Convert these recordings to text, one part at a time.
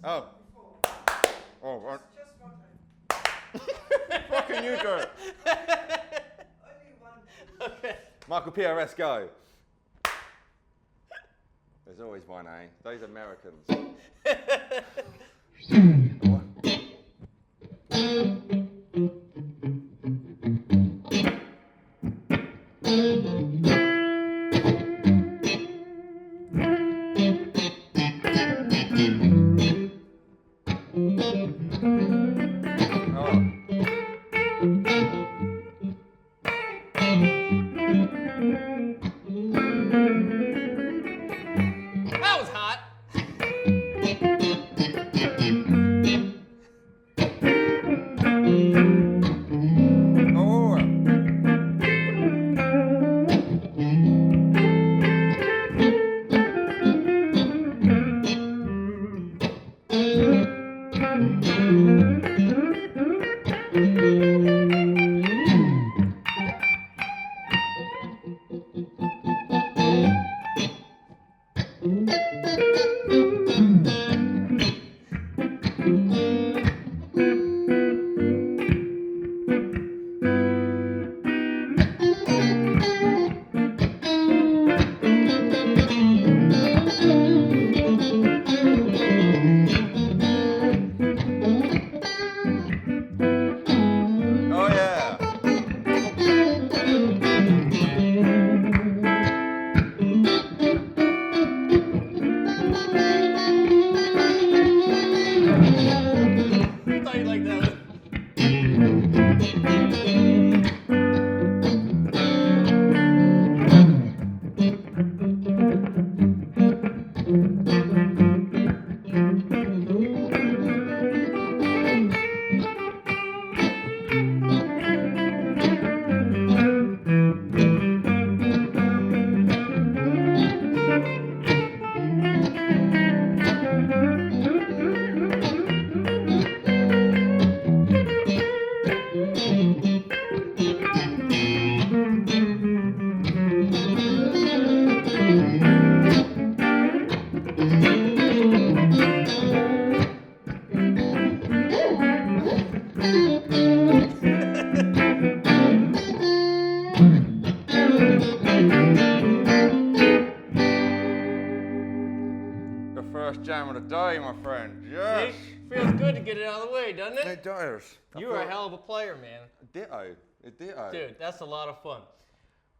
Oh. Oh, right. Fucking you go. Okay. Michael PRS, go. There's always one, eh? Those Americans. That was hot. Oh. Oh yeah. I thought you'd like that one. The first jam of the day, my friend. Yes. See? Feels good to get it out of the way, doesn't it? It does. You are a hell of a player, man. Ditto. Ditto. Dude, that's a lot of fun.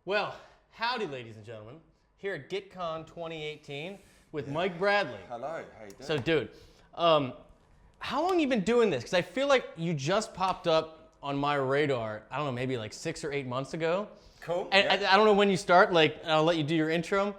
Well, howdy, ladies and gentlemen. Here at Guitcon 2018 with Mike Bradley. Hello. How you doing? So, dude, how long you been doing this? Because I feel like you just popped up on my radar, I don't know, maybe like 6 or 8 months ago. Cool. And I don't know when you start, like, I'll let you do your intro.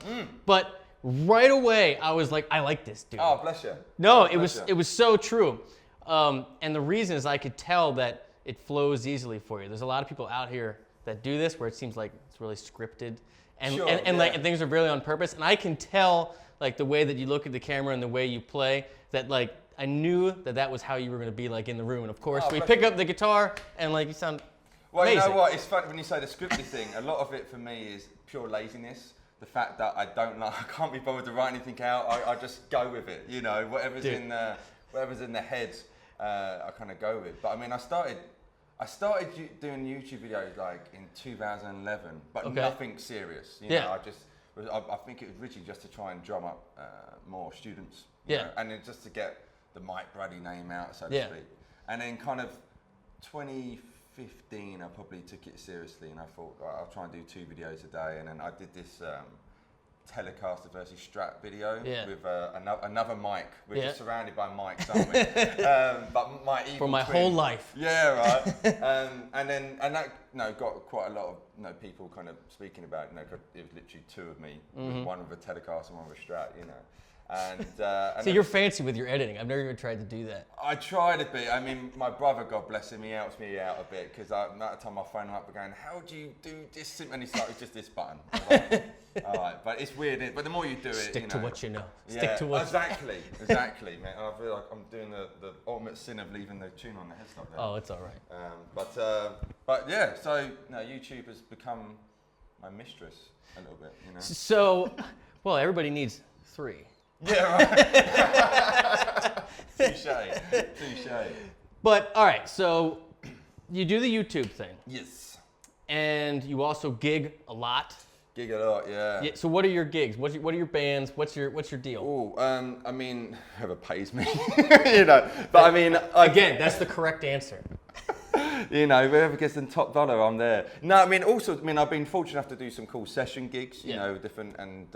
But right away, I was like, I like this dude. Oh, bless you. No, Bless it you. was so true. And the reason is I could tell that it flows easily for you. There's a lot of people out here that do this where it seems like it's really scripted and Sure, and yeah. like and things are really on purpose. And I can tell like the way that you look at the camera and the way you play that like I knew that that was how you were going to be like in the room. And of course, Oh, we bless pick you. up the guitar and like you sound Well, amazing. you know what? It's funny when you say the scripted thing. A lot of it for me is pure laziness. The fact that I can't be bothered to write anything out. I just go with it. You know, whatever's Dude. in the head, I kind of go with. But I mean, I started doing YouTube videos like in 2011, but Okay. nothing serious. You Yeah. know, I think it was originally just to try and drum up more students. you Yeah. know, and then just to get the Mike Bradley name out, so to Yeah. speak. And then kind of 2015, I probably took it seriously, and I thought, right, I'll try and do 2 videos a day. And then I did this Telecaster versus Strat video Yeah. with another mic. We're Yeah. just surrounded by mics, aren't we? But my evil For my twin- whole life. Yeah, right. and that got quite a lot of people kind of speaking about it. It was literally 2 of me, one with a Telecaster and one with a Strat. And See, you're fancy with your editing. I've never even tried to do that. I tried a bit. I mean, my brother, God bless him, he helps me out a bit because at the time I phone him up and going, "How do you do this?" And he's like, "It's just this button." I'm like, all right, but it's weird. But the more you do it, Stick to what you know. Yeah, Stick to what. exactly, man. And I feel like I'm doing the ultimate sin of leaving the tune on the headstock there. Oh, it's all right. But yeah, so YouTube has become my mistress a little bit. So, well, everybody needs 3. Yeah, right. Touche. But all right, so you do the YouTube thing, Yes. and you also gig a lot. Gig a lot, yeah. Yeah, so what are your gigs? What are your bands? What's your deal? Oh, I mean, whoever pays me, you know. But I mean, Again, that's the correct answer. you know, whoever gets the top dollar, I'm there. No, I mean, also, I mean, I've been fortunate enough to do some cool session gigs, you know, different, and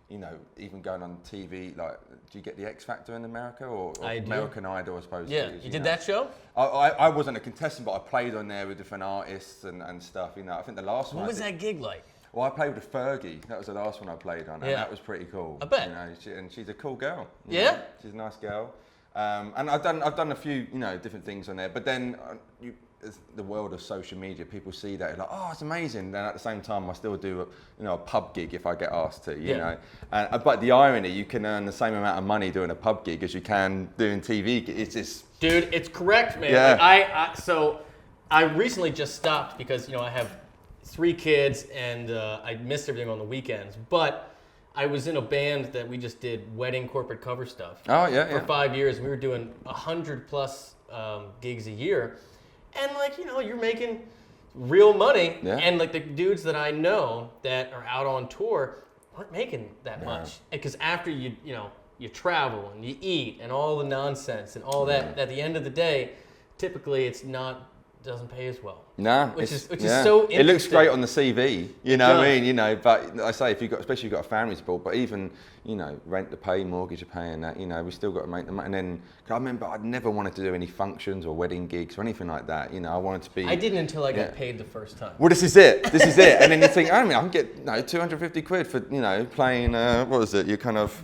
you know, even going on TV. Like, do you get the X Factor in America or American Idol, I suppose? Yeah, you did that show? I wasn't a contestant, but I played on there with different artists and stuff. You know, I think the last one. What was that gig like? Well, I played with Fergie. That was the last one I played on, and that was pretty cool. I bet. You know, and she's a cool girl. Yeah. Know? She's a nice girl. And I've done a few, you know, different things on there. But then the world of social media, people see that like, oh, it's amazing. Then at the same time, I still do a pub gig if I get asked to. You know. But the irony, you can earn the same amount of money doing a pub gig as you can doing TV. It's just. Dude, it's correct, man. Yeah. Like I recently just stopped because I have 3 kids and I missed everything on the weekends. But I was in a band that we just did wedding corporate cover stuff. Oh yeah. For 5 years, we were doing 100+ gigs a year, and you're making real money. Yeah. And like the dudes that I know that are out on tour aren't making that much, because after you travel and you eat and all the nonsense and all that, at the end of the day, typically doesn't pay as well. Nah, which is so interesting. It looks great on the CV, you know what I mean? But I say especially if you've got a family support, but even, rent to pay, mortgage to pay and that, we still got to make the money. And then, I remember I'd never wanted to do any functions or wedding gigs or anything like that. I wanted to be... I didn't until I got paid the first time. Well, this is it. And then you think, I can get 250 quid for, playing, what was it? You kind of...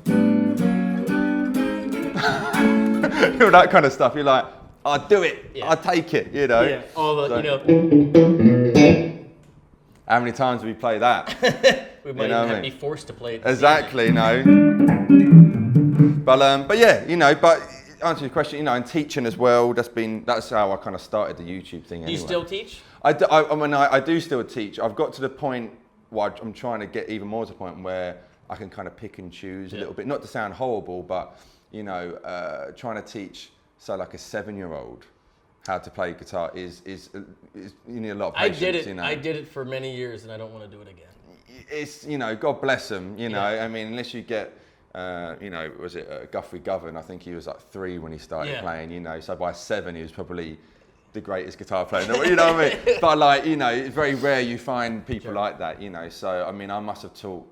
all that kind of stuff. You're like, I'll do it. Yeah. I'll take it, Yeah, all the, How many times do we play that? We might even have to be forced to play it. Exactly, no. But yeah, but answer your question, and teaching as well, that's how I kind of started the YouTube thing anyway. Do you still teach? I do still teach. I've got to the point where I'm trying to get even more to the point where I can kind of pick and choose a little bit. Not to sound horrible, but, trying to teach... So like a 7-year-old, how to play guitar is you need a lot of patience. I did it for many years, and I don't want to do it again. It's God bless them. I mean, unless you get was it Guthrie Govan? I think he was like 3 when he started playing. So by 7 he was probably the greatest guitar player. You know what I mean? But like it's very rare you find people like that. So I mean, I must have taught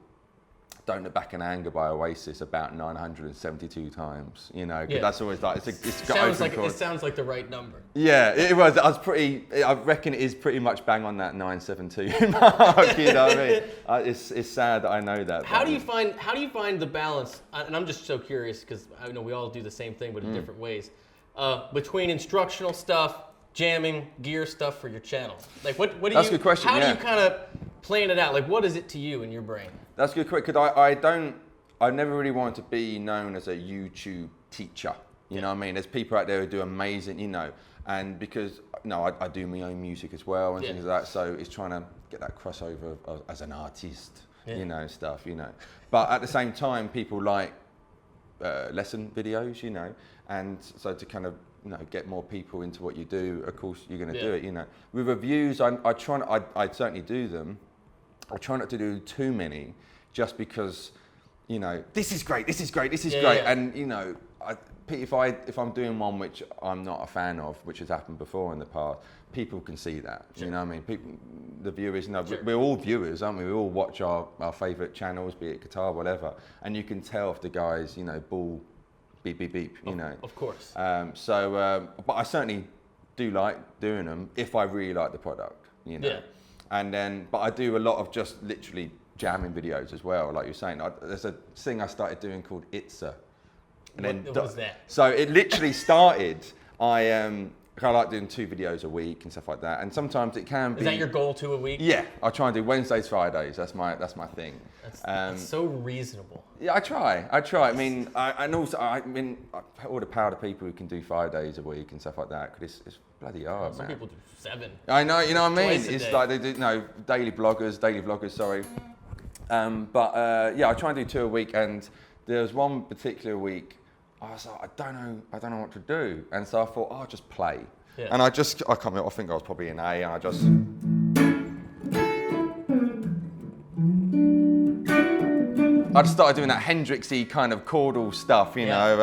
Don't Look Back in Anger by Oasis about 972 times, because that's always like, it sounds like the right number. Yeah, it was. I reckon it is pretty much bang on that 972 mark, you know what I mean? It's sad that I know that. How do you find the balance, and I'm just so curious, because I know we all do the same thing, but in different ways, between instructional stuff, jamming, gear stuff for your channel? Like what do you... That's a good question, How do you kind of plan it out? Like, what is it to you in your brain? That's good, because I never really wanted to be known as a YouTube teacher. You know what I mean? There's people out there who do amazing, and because, I do my own music as well and things like that, so it's trying to get that crossover as an artist, stuff, But at the same time, people like lesson videos, and so to kind of, get more people into what you do, of course you're going to do it, With reviews, I certainly do them. I try not to do too many, just because, this is great, and if I'm doing one which I'm not a fan of, which has happened before in the past, people can see that. Sure. You know what I mean? The viewers, we're all viewers, aren't we? We all watch our favourite channels, be it guitar, whatever, and you can tell if the guys, ball, beep, beep, beep, Of course. But I certainly do like doing them if I really like the product, Yeah. And then, but I do a lot of just literally jamming videos as well, like you're saying. There's a thing I started doing called Itza. What was that? So it literally started, I kind of like doing 2 videos a week and stuff like that. And sometimes it can be... Is that your goal, 2 a week? Yeah, I try and do Wednesdays, Fridays. That's my thing. That's so reasonable. Yeah, I try. I mean, all the power to people who can do 5 days a week and stuff like that, because it's bloody hard, Some man. people do 7. I know, you know what I mean? Twice a day. Like they do, daily vloggers, sorry. I try and do 2 a week, and there was one particular week I was like, I don't know what to do. And so I thought, I'll just play. Yeah. And I think I was probably in A, and I just. I just started doing that Hendrixy kind of chordal stuff, you know.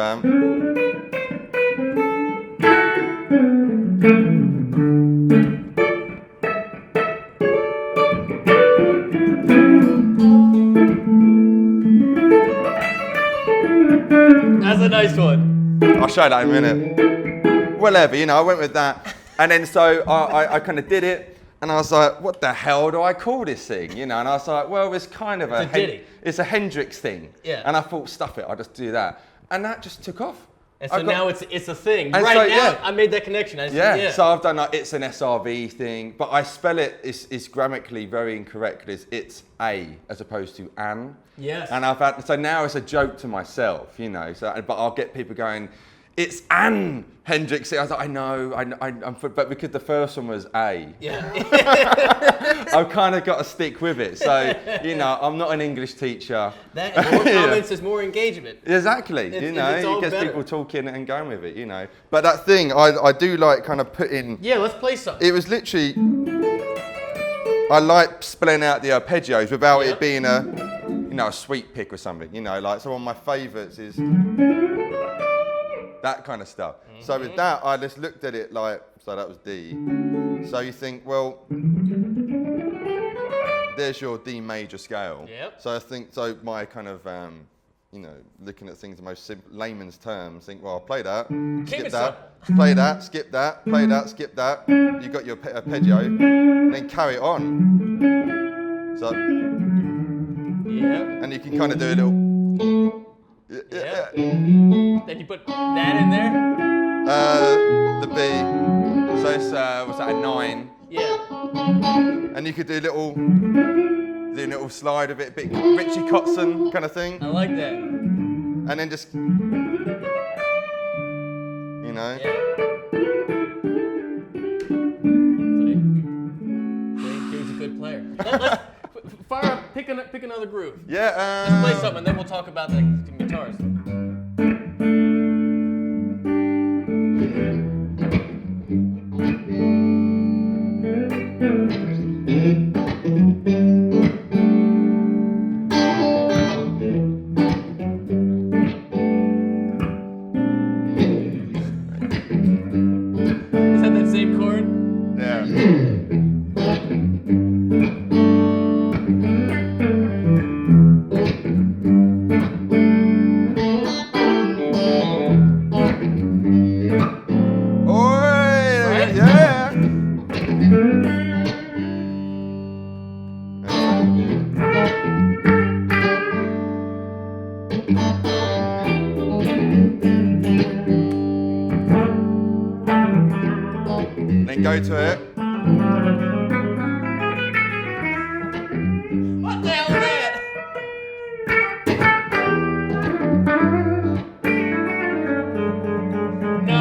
That's a nice one. I'll show you that in a minute. Whatever, you know, I went with that. And then so I kind of did it, and I was like, what the hell do I call this thing? You know, and I was like, well, it's kind of a ditty. It's a Hendrix thing. Yeah. And I thought, stuff it, I'll just do that. And that just took off. And so now it's a thing. And right so, now, yeah. I made that connection. So I've done like, it's an SRV thing, but I spell it, it's grammatically very incorrect. It's A as opposed to an. Yes. And so now it's a joke to myself, you know, but I'll get people going, it's an Hendrix. I was like, I know, but because the first one was A. Yeah. I've kind of got to stick with it. So, you know, I'm not an English teacher. That more comments is more engagement. Exactly. You know, it gets better. people talking and going with it, you know. But that thing, I do like kind of put in. Yeah, let's play something. It was literally, I like spelling out the arpeggios without it being a sweet pick or something, you know, like, so one of my favourites is that kind of stuff. Mm-hmm. So with that, I just looked at it like, so that was D. So you think, well, there's your D major scale. Yep. So I think, so my kind of, you know, looking at things in the most simple, layman's terms, think, well, I'll play that, skip that, play that, skip that, play that, skip that. You got your arpeggio, then carry it on. So, yeah. and you can kind of do a little. Yeah. Then you put that in there? The B. So it's, what's that, a 9? Yeah. And you could do a little slide of it, a bit Richie Kotzen kind of thing. I like that. And then just, you know. Yeah. Dave's a good player. Let's fire up, pick another groove. Yeah. Let's play something, and then we'll talk about the guitars. Is that that same chord? Yeah. Then go to it. What the hell is that? No.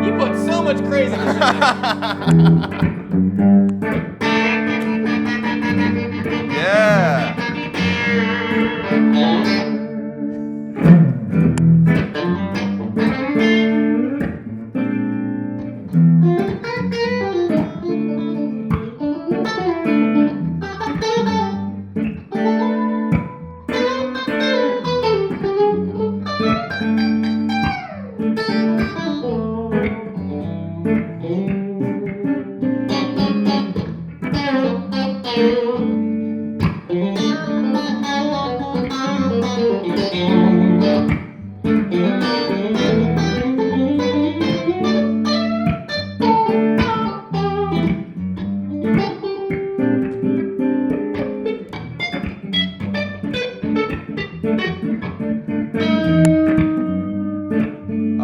You put so much craziness in this. Yeah.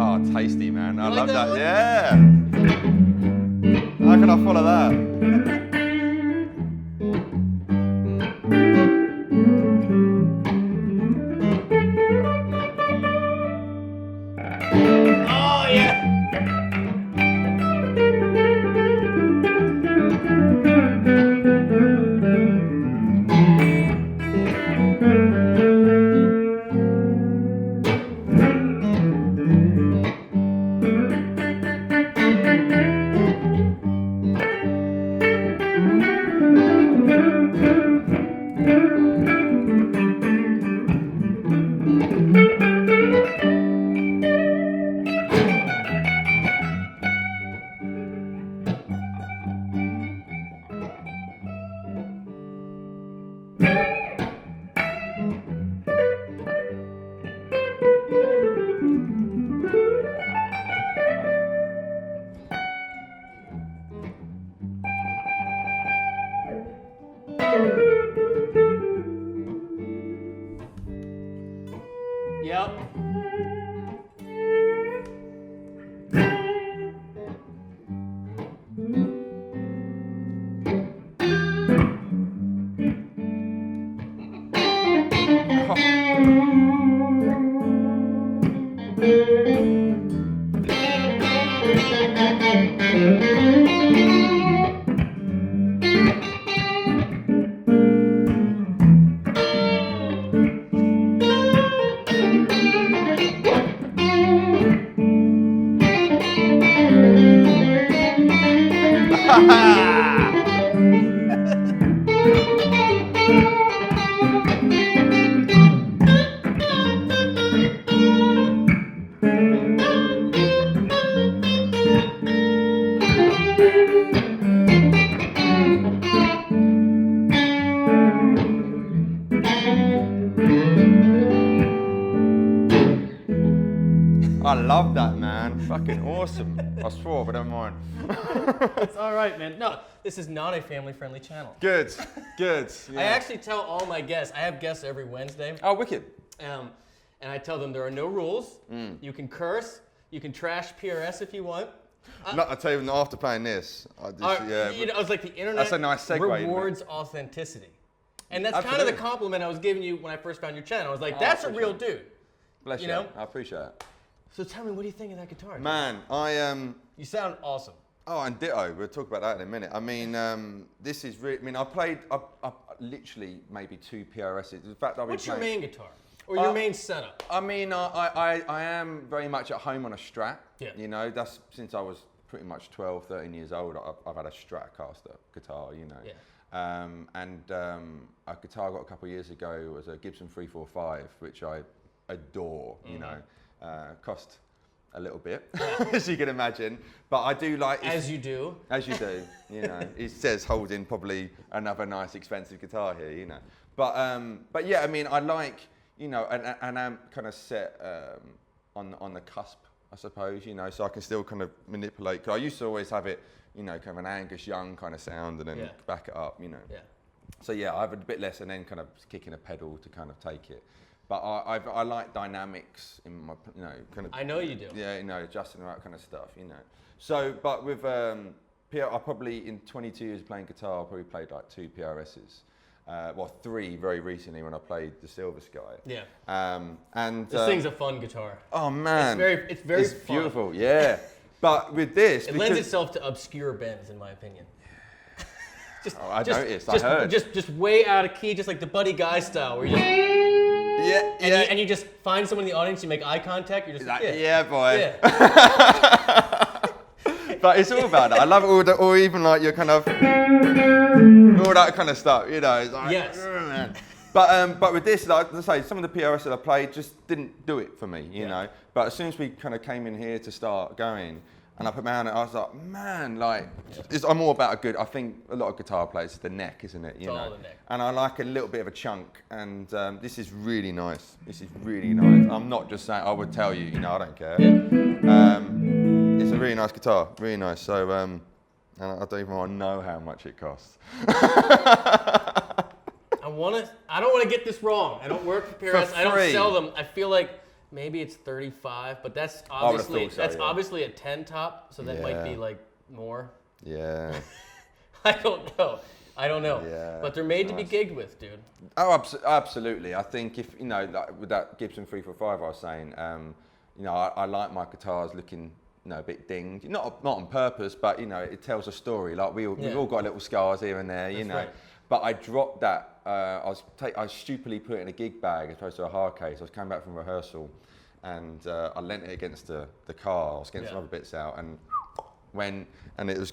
Oh, tasty, man. I love that. Yeah. How can I follow that? Oh, yeah. I love that, man. Fucking awesome. I swore, but I don't mind. It's all right, man. No, this is not a family-friendly channel. Good, good. Yeah. I actually tell all my guests, I have guests every Wednesday. Oh, wicked. And I tell them there are no rules. You can curse. You can trash PRS if you want. I tell you, after playing this, I was like, the internet that's a nice segue, rewards authenticity. And that's Absolutely. kind of the compliment I was giving you when I first found your channel. I was like, that's a real dude. Bless you. know? I appreciate it. So tell me, what do you think of that guitar? Man, You sound awesome. Oh, and ditto. We'll talk about that in a minute. I mean, this is really. I mean, I played literally maybe 2 PRSs. In fact, What's your main guitar or your main setup? I mean, I am very much at home on a Strat. Yeah. You know, that's since I was pretty much 12, 13 years old. I've had a Stratocaster guitar. You know. Yeah. A guitar I got a couple of years ago was a Gibson 345, which I adore. You know. Cost a little bit, as you can imagine, but I do like. As you do. As you do, you know. It says holding probably another nice expensive guitar here, you know. But yeah, I mean, I like, you know, and I'm kind of set on the cusp, I suppose, you know, so I can still kind of manipulate. Cause I used to always have it, you know, kind of an Angus Young kind of sound, and then back it up, you know. Yeah. So yeah, I have a bit less, and then kind of kicking a pedal to kind of take it. But I like dynamics in my, you know, kind of. I know you do. Yeah, you know, adjusting that kind of stuff, you know. So, but with I probably in 22 years playing guitar, I probably played like 2 PRSs. Well, 3 very recently when I played the Silver Sky. Yeah. And this thing's a fun guitar. Oh man, it's very it's fun. beautiful. Yeah. But with this, it lends itself to obscure bends, in my opinion. I noticed. I heard. Just way out of key, just like the Buddy Guy style, where you just. Yeah, and you just find someone in the audience, you make eye contact, you're just like, yeah, boy. Yeah. But it's all about that. I love all or even like your kind of, all that kind of stuff, you know. It's like, yes. Man. But with this, like I say, some of the PRS that I played just didn't do it for me, you know. But as soon as we kind of came in here to start going, and I put my hand on it, I was like, man, like, I'm all about I think a lot of guitar players, the neck, isn't it? You know? All the neck. And I like a little bit of a chunk, and this is really nice. This is really nice. I'm not just saying, I would tell you, you know, I don't care. It's a really nice guitar, really nice. So, and I don't even want to know how much it costs. I don't want to get this wrong. I don't work for PRS. I don't sell them. I feel like maybe it's 35, but that's obviously obviously a 10 top, so that might be like more. Yeah. I don't know. Yeah, but they're made to be gigged with, dude. Oh, absolutely. I think if, you know, like with that Gibson 345 I was saying, you know, I like my guitars looking, you know, a bit dinged. Not on purpose, but, you know, it tells a story. Like we've all got little scars here and there, you know. Right. But I dropped that. I stupidly put it in a gig bag as opposed to a hard case. I was coming back from rehearsal, and I leant it against the car. I was getting some other bits out, and it was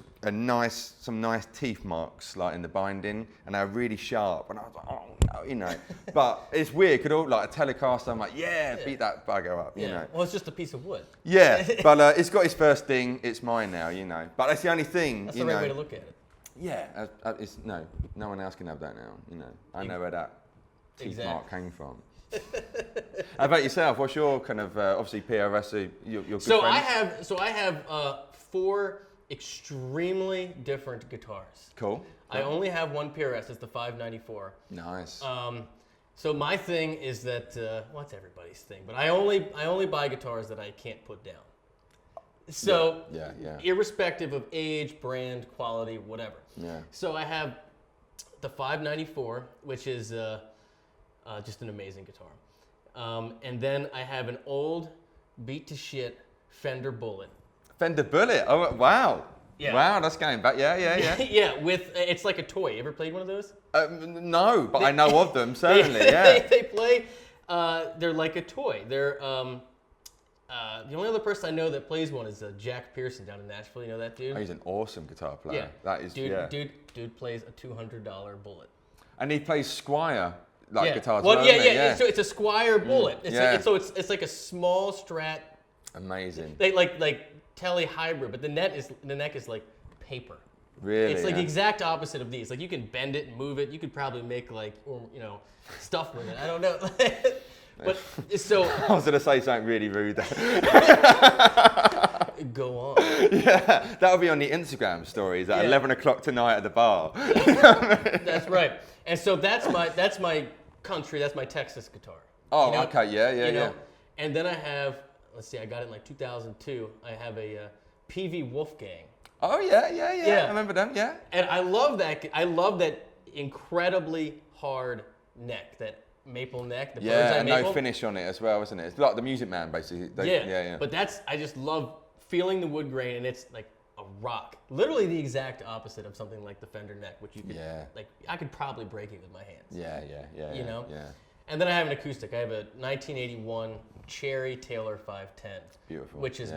some nice teeth marks like in the binding, and they were really sharp. And I was like, oh no, you know. But it's weird. Could all like a Telecaster. I'm like, beat that bugger up, you know. Well, it's just a piece of wood. Yeah, but it's got its first ding. It's mine now, you know. But that's the only thing. That's the right way to look at it. Yeah, it's no one else can have that now. You know, I know where that teeth mark came from. How about yourself? What's your kind of obviously PRS? Your good friends? I have 4 extremely different guitars. Cool. I only have one PRS. It's the 594. Nice. So my thing is that well, that's everybody's thing, but I only buy guitars that I can't put down. So irrespective of age, brand, quality, whatever. Yeah. So I have the 594, which is just an amazing guitar. And then I have an old beat to shit Fender Bullet. Fender Bullet. Oh, wow. Yeah. Wow, that's going back. Yeah. Yeah, it's like a toy. You ever played one of those? No, but I know of them, certainly, yeah. They play, they're like a toy. They're, the only other person I know that plays one is Jack Pearson down in Nashville. You know that dude? Oh, he's an awesome guitar player. Yeah. That is, Dude plays a $200 Bullet. And he plays Squire guitars. Well, well, yeah. So it's a Squire Bullet. It's like a small Strat. Amazing. They like Tele hybrid, but the neck is like paper. Really? It's like the exact opposite of these. Like you can bend it and move it. You could probably make stuff with it. I don't know. But so I was gonna say something really rude there. Go on. Yeah, that'll be on the Instagram stories at 11 o'clock tonight at the bar. That's right. And so that's my country. That's my Texas guitar. Oh, okay, yeah. And then I have, let's see, I got it in like 2002. I have a PV Wolfgang. Oh yeah. I remember them. Yeah. And I love that. I love that incredibly hard neck, that maple neck. The bird's eye maple. No finish on it as well, isn't it? It's like the Music Man, basically. Yeah. But I just love feeling the wood grain, and it's like a rock. Literally the exact opposite of something like the Fender neck, which you could, I could probably break it with my hands. Yeah. You know? Yeah. And then I have an acoustic. I have a 1981 Cherry Taylor 510. Beautiful. Which is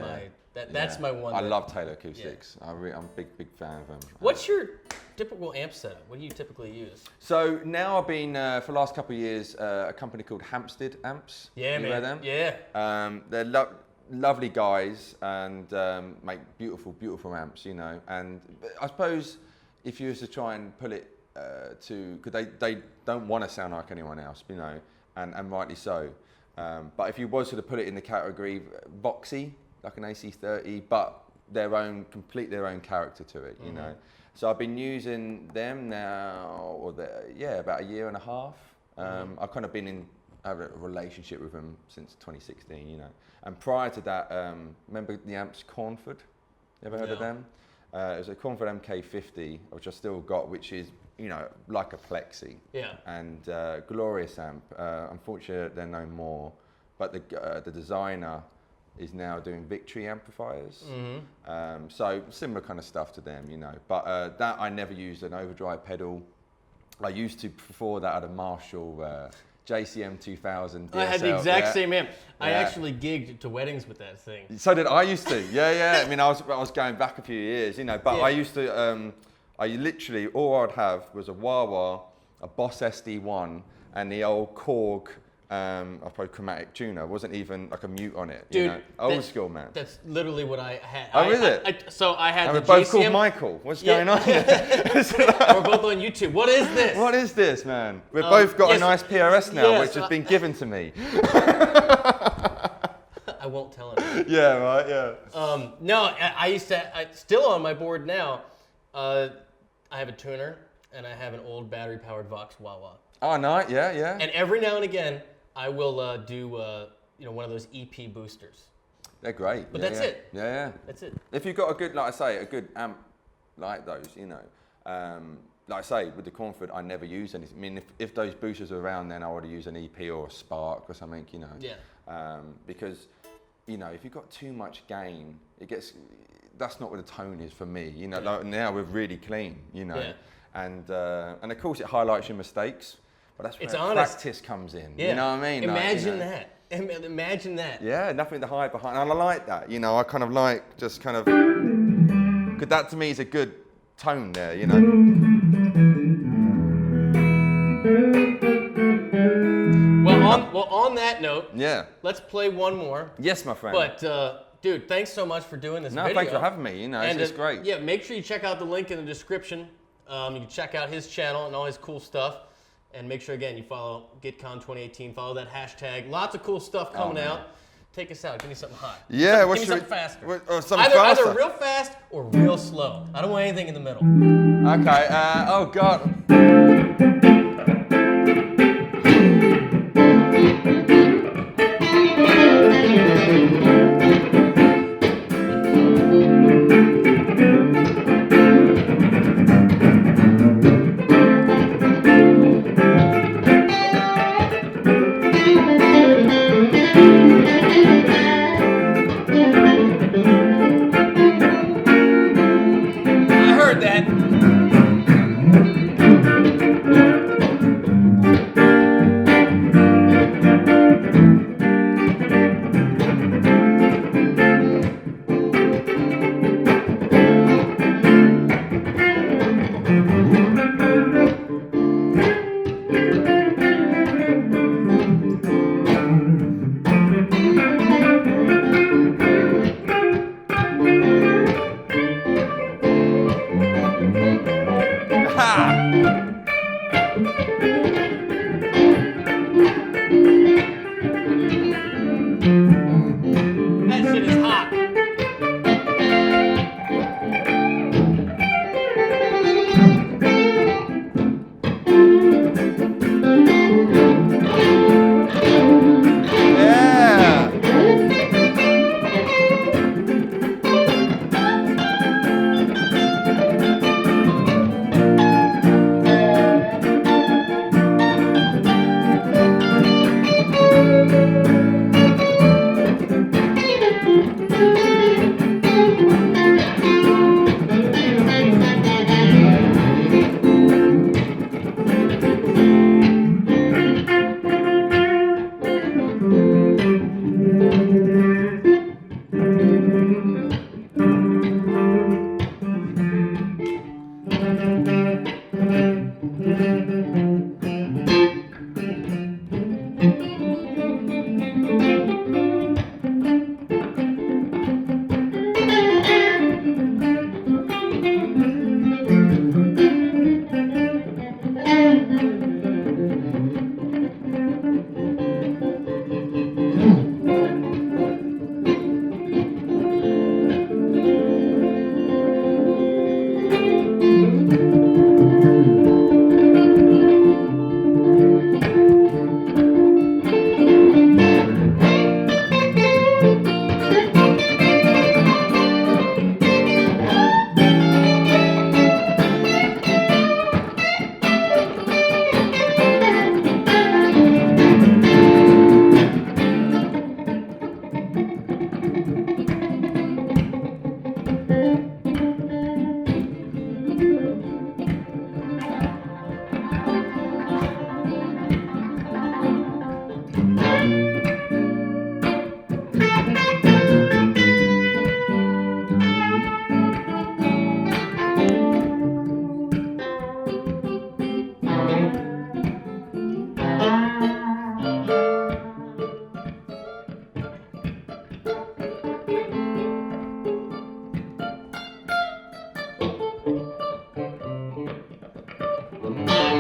that's my one. I love Taylor acoustics. I'm a big fan of them. What's your typical amp setup? What do you typically use? So now I've been, for the last couple of years, a company called Hampstead Amps. Yeah, you man. Know them? Yeah. They're lovely guys and make beautiful amps, you know. And I suppose if you was to try and put it because they don't want to sound like anyone else, you know, and rightly so. But if you was to put it in the category boxy, like an AC30, but complete their own character to it, you know. So I've been using them now, about a year and a half. I've kind of been have a relationship with them since 2016, you know. And prior to that, remember the amps Cornford? You ever heard of them? It was a Cornford MK50, which I still got, which is, you know, like a Plexi. Yeah. And glorious amp. Unfortunately, they're no more. But the designer is now doing Victory amplifiers. So similar kind of stuff to them, you know. But that I never used an overdrive pedal. I used to, before that, I had a Marshall JCM 2000 DSL. I had the exact same amp. I actually gigged to weddings with that thing. So did I used to. Yeah. I mean, I was going back a few years, you know. But I used to. I literally all I'd have was a wah-wah, a Boss SD1, and the old Korg. I suppose chromatic tuner. Wasn't even like a mute on it. Dude, you know? Old school, man. That's literally what I had. Oh, is it? So I had and the we're both JCM. called Michael. What's going on? We're both on YouTube. What is this? What is this, man? We've both got a nice PRS now, which has been given to me. I won't tell anyone. Yeah, right, yeah. No, I used to, still on my board now, I have a tuner, and I have an old battery-powered Vox wah-wah. Oh, no, yeah. And every now and again, I will do one of those EP boosters. They're great. But that's it. Yeah. That's it. If you've got a good, like I say, a good amp like those, you know, like I say, with the Cornford, I never use anything. I mean, if those boosters are around, then I would use an EP or a Spark or something, you know. Yeah. Because, you know, if you've got too much gain, that's not what the tone is for me. You know, like now we're really clean, you know. Yeah. And of course it highlights your mistakes, but that's where practice comes in. Yeah. You know what I mean? Imagine that. Imagine that. Yeah, nothing to hide behind. And I like that. You know, I kind of like just kind of, because that to me is a good tone there, you know. Well, on that note, let's play one more. Yes, my friend. But dude, thanks so much for doing this video. No, thanks for having me. You know, it's great. Yeah, make sure you check out the link in the description. You can check out his channel and all his cool stuff. And make sure, again, you follow Guitcon 2018. Follow that hashtag. Lots of cool stuff coming out. Take us out. Give me something hot. Yeah, give me something faster. Something faster. Either real fast or real slow. I don't want anything in the middle. Okay. Oh, God.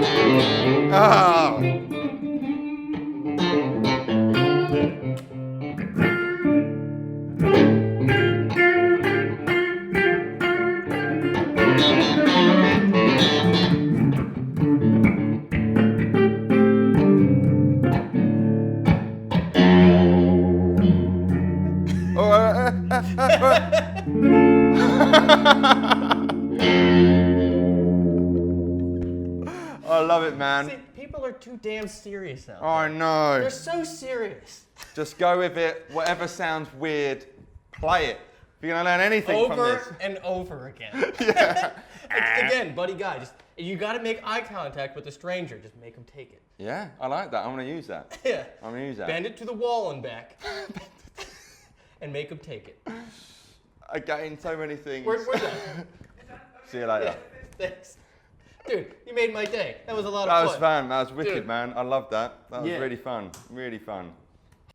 Oh. I love it, man. See, people are too damn serious now. I know. They're so serious. Just go with it. Whatever sounds weird, play it. If you're gonna learn anything from this. Over and over again. Yeah. Again, buddy guy, just you got to make eye contact with a stranger. Just make them take it. Yeah, I like that. I'm gonna use that. Yeah. I'm gonna use that. Bend it to the wall and back, and make them take it. Again, so many things. Where's that? See you later. Thanks. Dude, you made my day. That was a lot of That fun. was fun. That was wicked, Dude. man. I loved that. That was Yeah. really fun. Really fun.